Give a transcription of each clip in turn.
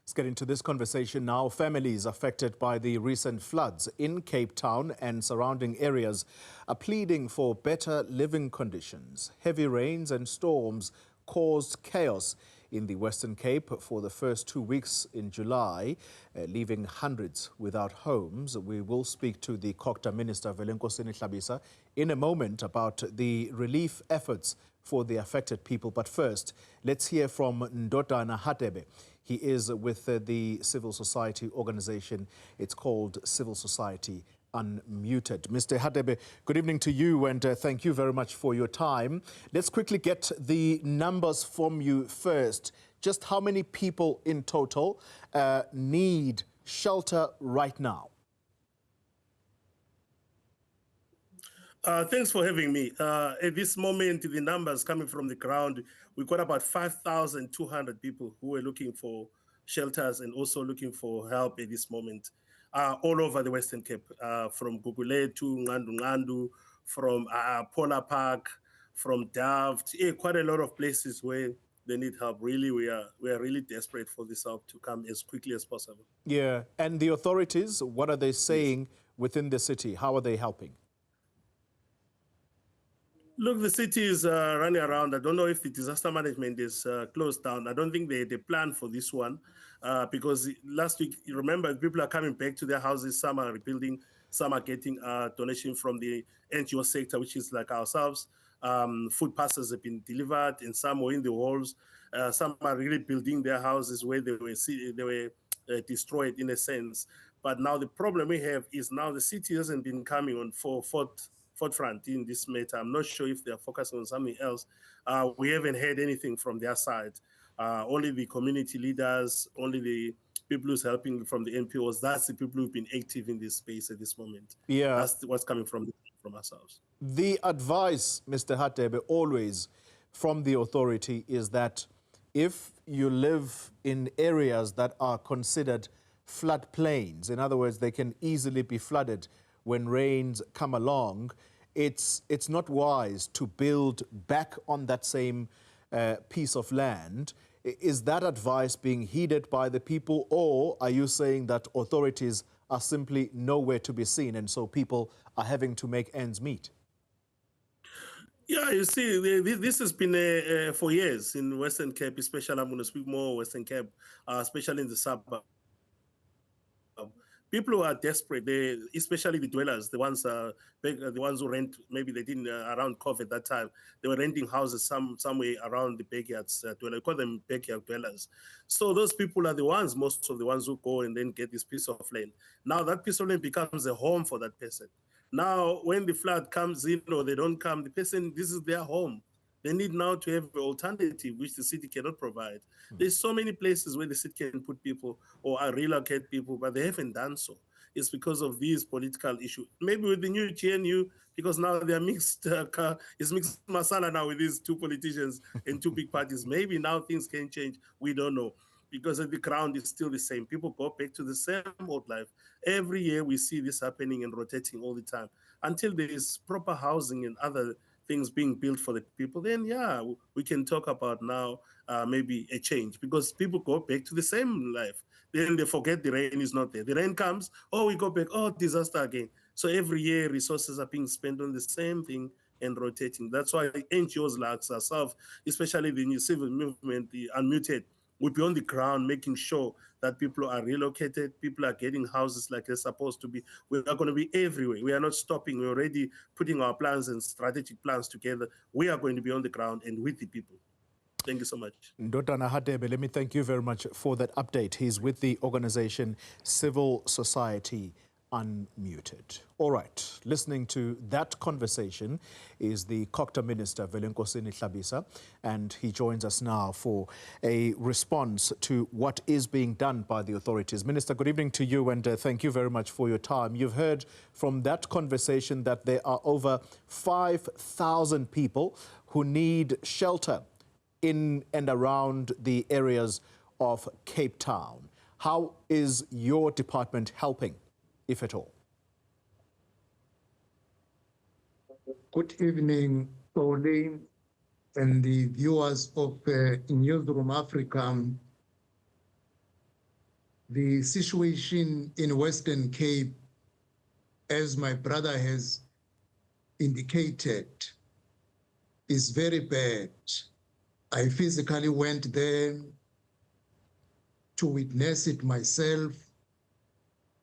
Let's get into this conversation now. Families affected by the recent floods in Cape Town and surrounding areas are pleading for better living conditions. Heavy rains and storms caused chaos in the Western Cape for the first 2 weeks in July, leaving hundreds without homes. We will speak to the Cogta Minister Velenkosini Hlabisa in a moment about the relief efforts for the affected people. But first, let's hear from Ndodana Hadebe. He is with the civil society organization. It's called Society Unmuted. Mr. Hadebe, good evening to you, and thank you very much for your time. Let's quickly get the numbers from you first. Just how many people in total need shelter right now? Thanks for having me. At this moment, the numbers coming from the ground, we've got about 5,200 people who are looking for shelters and also looking for help at this moment, all over the Western Cape, from Gugule to Ngandu, from Polar Park, from Delft, quite a lot of places where they need help. Really, we are really desperate for this help to come as quickly as possible. Yeah, and the authorities, what are they saying within the city? How are they helping? Look, the city is running around. I don't know if the disaster management is closed down. I don't think they planned for this one because last week, you remember, people are coming back to their houses. Some are rebuilding. Some are getting donation from the NGO sector, which is like ourselves. Food parcels have been delivered, and some were in the walls. Some are really building their houses where they were destroyed in a sense. But now the problem we have is now the city hasn't been coming on forefront in this matter. I'm not sure if they're focusing on something else. We haven't heard anything from their side. Only the community leaders, only the people who's helping from the NPOs, that's the people who've been active in this space at this moment. Yeah. That's what's coming from ourselves. The advice, Mr. Hadebe, always from the authority is that if you live in areas that are considered floodplains, in other words, they can easily be flooded when rains come along, it's not wise to build back on that same piece of land. Is that advice being heeded by the people, or are you saying that authorities are simply nowhere to be seen and so people are having to make ends meet? Yeah, you see, this has been for years in Western Cape, especially. I'm going to speak more Western Cape, especially in the suburb. People who are desperate, especially the dwellers, the ones who rent, maybe they didn't around COVID that time, they were renting houses somewhere around the backyards. We call them backyard dwellers. So those people are the ones, most of the ones who go and then get this piece of land. Now that piece of land becomes a home for that person. Now when the flood comes in or they don't come, the person, this is their home. They need now to have an alternative, which the city cannot provide. There's so many places where the city can put people or relocate people, but they haven't done so. It's because of these political issues. Maybe with the new GNU, because now they're mixed, it's mixed masala now with these two politicians and two big parties. Maybe now things can change. We don't know. Because the ground is still the same. People go back to the same old life. Every year we see this happening and rotating all the time. Until there is proper housing and other things being built for the people, then yeah, we can talk about now maybe a change, because people go back to the same life. Then they forget the rain is not there. The rain comes, oh, we go back, oh, disaster again. So every year resources are being spent on the same thing and rotating. That's why NGOs like ourselves, especially the new civil movement, the Unmuted, we'll be on the ground making sure that people are relocated, people are getting houses like they're supposed to be. We are going to be everywhere. We are not stopping. We're already putting our plans and strategic plans together. We are going to be on the ground and with the people. Thank you so much. Ndodana Hadebe, let me thank you very much for that update. He's with the organization Civil Society Unmuted. All right, listening to that conversation is the Cogta Minister Velenkosini Hlabisa, and he joins us now for a response to what is being done by the authorities. Minister, good evening to you, and thank you very much for your time. You've heard from that conversation that there are over 5,000 people who need shelter in and around the areas of Cape Town. How is your department helping, if at all? Good evening, Pauline, and the viewers of Newzroom Afrika. The situation in Western Cape, as my brother has indicated, is very bad. I physically went there to witness it myself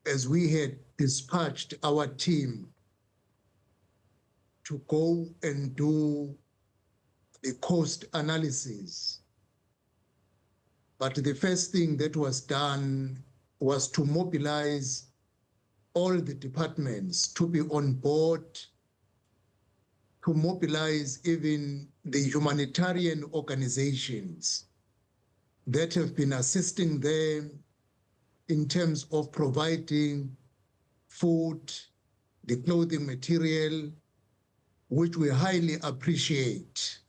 as we had dispatched our team to go and do the cost analysis. But the first thing that was done was to mobilize all the departments to be on board, to mobilize even the humanitarian organizations that have been assisting them in terms of providing food, the clothing material, which we highly appreciate.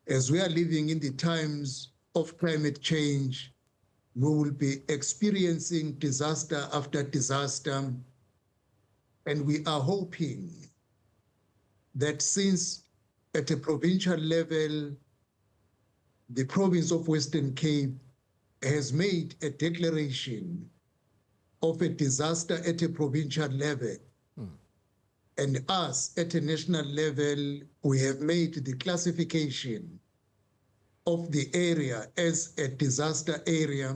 As we are living in the times of climate change, we will be experiencing disaster after disaster. And we are hoping that since at a provincial level, the province of Western Cape has made a declaration of a disaster at a provincial level, and us at a national level, we have made the classification of the area as a disaster area,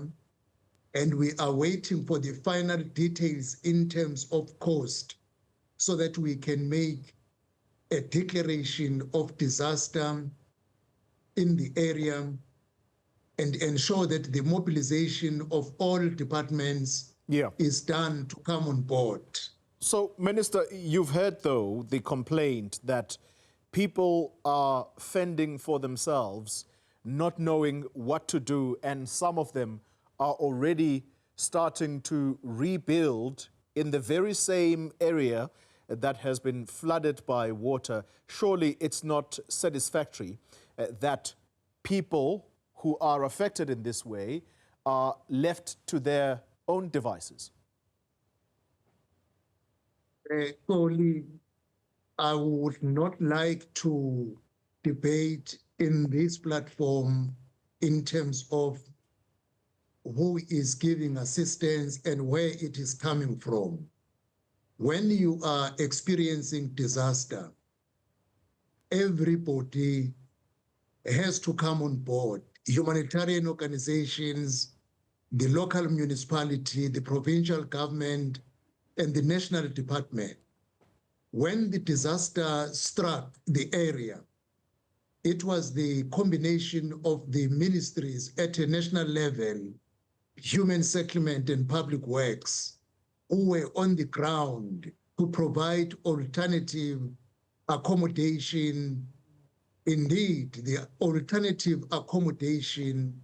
and we are waiting for the final details in terms of cost so that we can make a declaration of disaster in the area and ensure that the mobilization of all departments is done to come on board. So, Minister, you've heard, though, the complaint that people are fending for themselves, not knowing what to do, and some of them are already starting to rebuild in the very same area that has been flooded by water. Surely it's not satisfactory that people who are affected in this way are left to their own devices. Only I would not like to debate in this platform in terms of who is giving assistance and where it is coming from. When you are experiencing disaster, everybody has to come on board. Humanitarian organizations, the local municipality, the provincial government, and the national department. When the disaster struck the area, it was the combination of the ministries at a national level, Human Settlement and Public Works, who were on the ground to provide alternative accommodation. Indeed, the alternative accommodation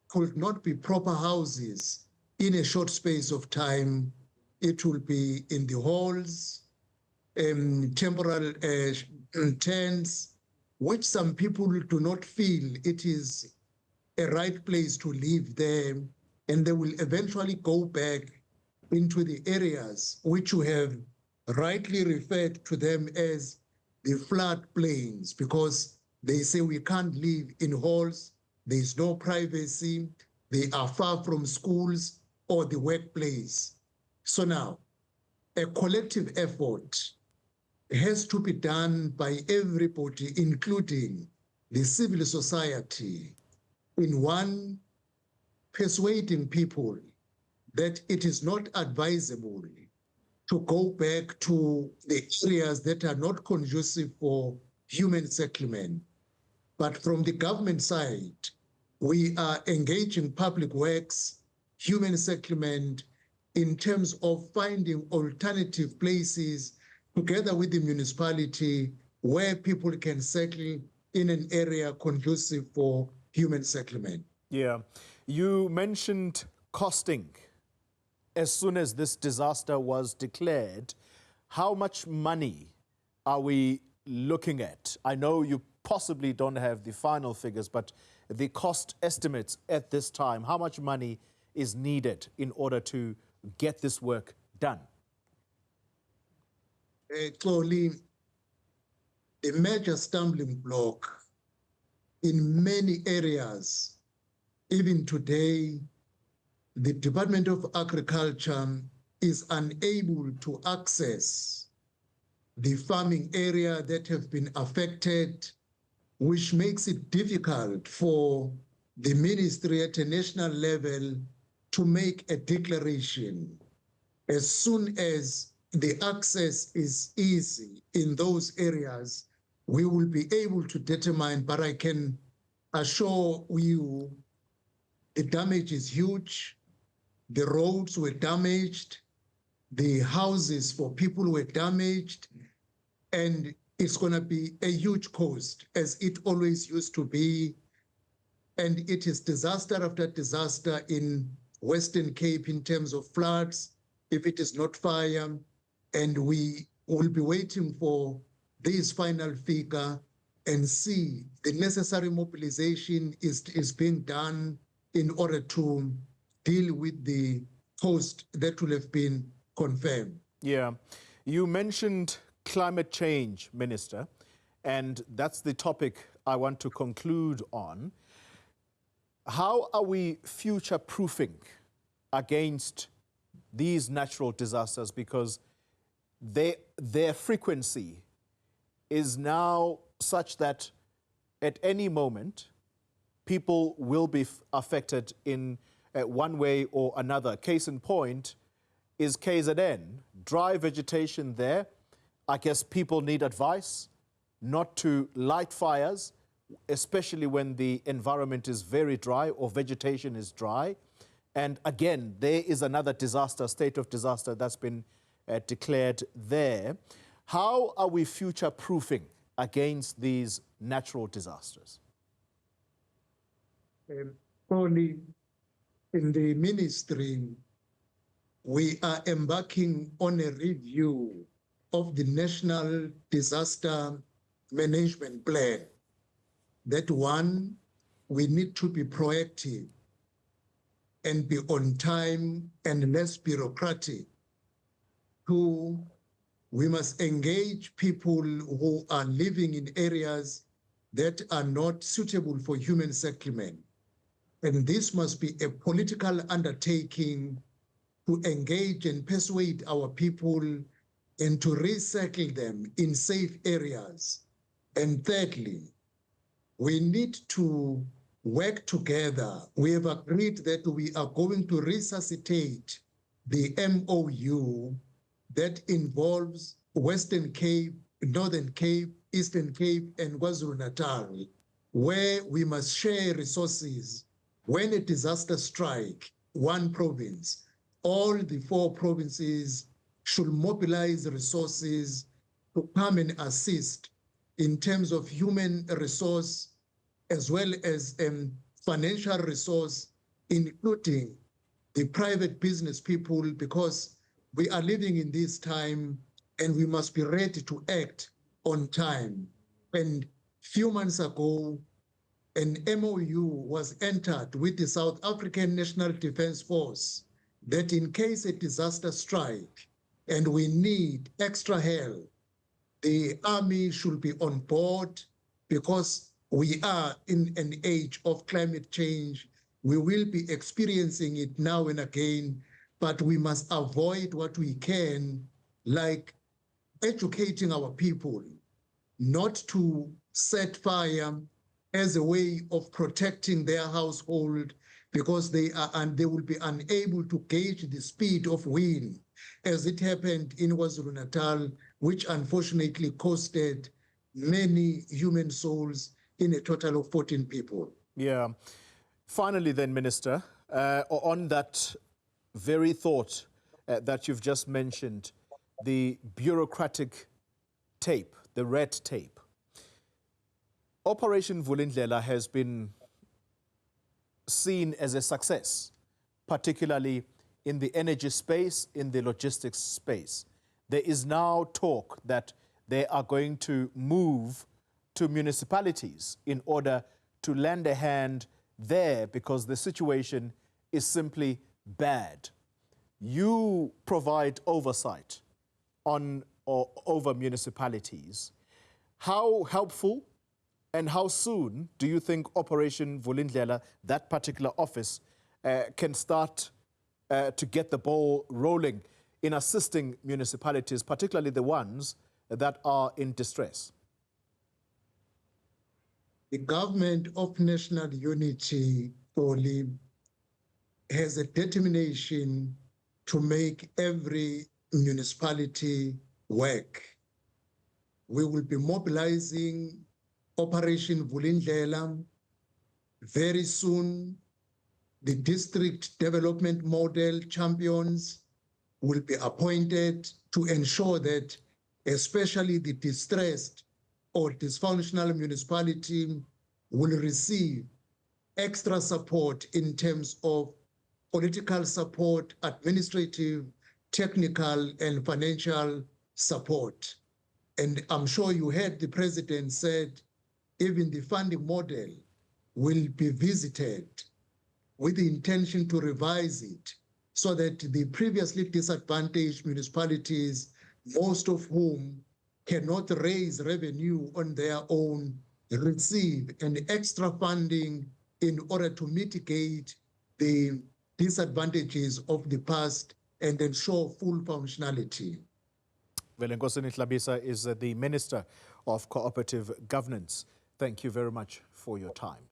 could not be proper houses in a short space of time. It will be in the halls, temporal tents, which some people do not feel it is a right place to live there, and they will eventually go back into the areas which you have rightly referred to them as the flood plains, because they say we can't live in halls, there is no privacy, they are far from schools or the workplace. So now, a collective effort has to be done by everybody, including the civil society, in one, persuading people that it is not advisable to go back to the areas that are not conducive for human settlement. But from the government side, we are engaging public works, human settlement, in terms of finding alternative places together with the municipality where people can settle in an area conducive for human settlement. Yeah. You mentioned costing. As soon as this disaster was declared, how much money are we looking at? I know you possibly don't have the final figures, but the cost estimates at this time, how much money is needed in order to get this work done? Clearly, the major stumbling block in many areas, even today, the Department of Agriculture is unable to access the farming area that have been affected, which makes it difficult for the ministry at a national level to make a declaration. As soon as the access is easy in those areas, we will be able to determine, but I can assure you the damage is huge. The roads were damaged, the houses for people were damaged, and it's going to be a huge cost, as it always used to be. And it is disaster after disaster in Western Cape in terms of floods, if it is not fire, and we will be waiting for this final figure and see the necessary mobilization is being done in order to deal with the cost that will have been confirmed. Yeah. You mentioned climate change, Minister, and that's the topic I want to conclude on. How are we future-proofing against these natural disasters? Because their frequency is now such that at any moment, people will be affected in one way or another. Case in point is KZN. Dry vegetation there. I guess people need advice not to light fires, especially when the environment is very dry or vegetation is dry. And again, there is another disaster, state of disaster that's been declared there. How are we future-proofing against these natural disasters? Only in the ministry, we are embarking on a review of the National Disaster Management Plan. That one, we need to be proactive and be on time and less bureaucratic. Two, we must engage people who are living in areas that are not suitable for human settlement. And this must be a political undertaking to engage and persuade our people and to resettle them in safe areas. And thirdly, we need to work together. We have agreed that we are going to resuscitate the MOU that involves Western Cape, Northern Cape, Eastern Cape, and KwaZulu-Natal, where we must share resources. When a disaster strikes one province, all the 4 provinces should mobilize resources to come and assist in terms of human resource as well as financial resource, including the private business people, because we are living in this time and we must be ready to act on time. And few months ago, an MOU was entered with the South African National Defence Force that in case a disaster strike and we need extra help, the army should be on board, because we are in an age of climate change. We will be experiencing it now and again, but we must avoid what we can, like educating our people not to set fire as a way of protecting their household, because they will be unable to gauge the speed of wind, as it happened in KwaZulu-Natal, which unfortunately costed many human souls in a total of 14 people. Yeah. Finally then, Minister, on that very thought that you've just mentioned, the bureaucratic tape, the red tape. Operation Vulindlela has been seen as a success, particularly in the energy space, in the logistics space. There is now talk that they are going to move to municipalities in order to lend a hand there, because the situation is simply bad. You provide oversight on or over municipalities. How helpful and how soon do you think Operation Vulindlela, that particular office, can start to get the ball rolling in assisting municipalities, particularly the ones that are in distress? The government of national unity, Oli, has a determination to make every municipality work. We will be mobilizing Operation Vulindlela. Very soon, the district development model champions will be appointed to ensure that especially the distressed or dysfunctional municipality will receive extra support in terms of political support, administrative, technical, and financial support. And I'm sure you heard the president said even the funding model will be visited with the intention to revise it so that the previously disadvantaged municipalities, most of whom cannot raise revenue on their own, receive an extra funding in order to mitigate the disadvantages of the past and ensure full functionality. Velenkosini Hlabisa is the Minister of Cooperative Governance. Thank you very much for your time.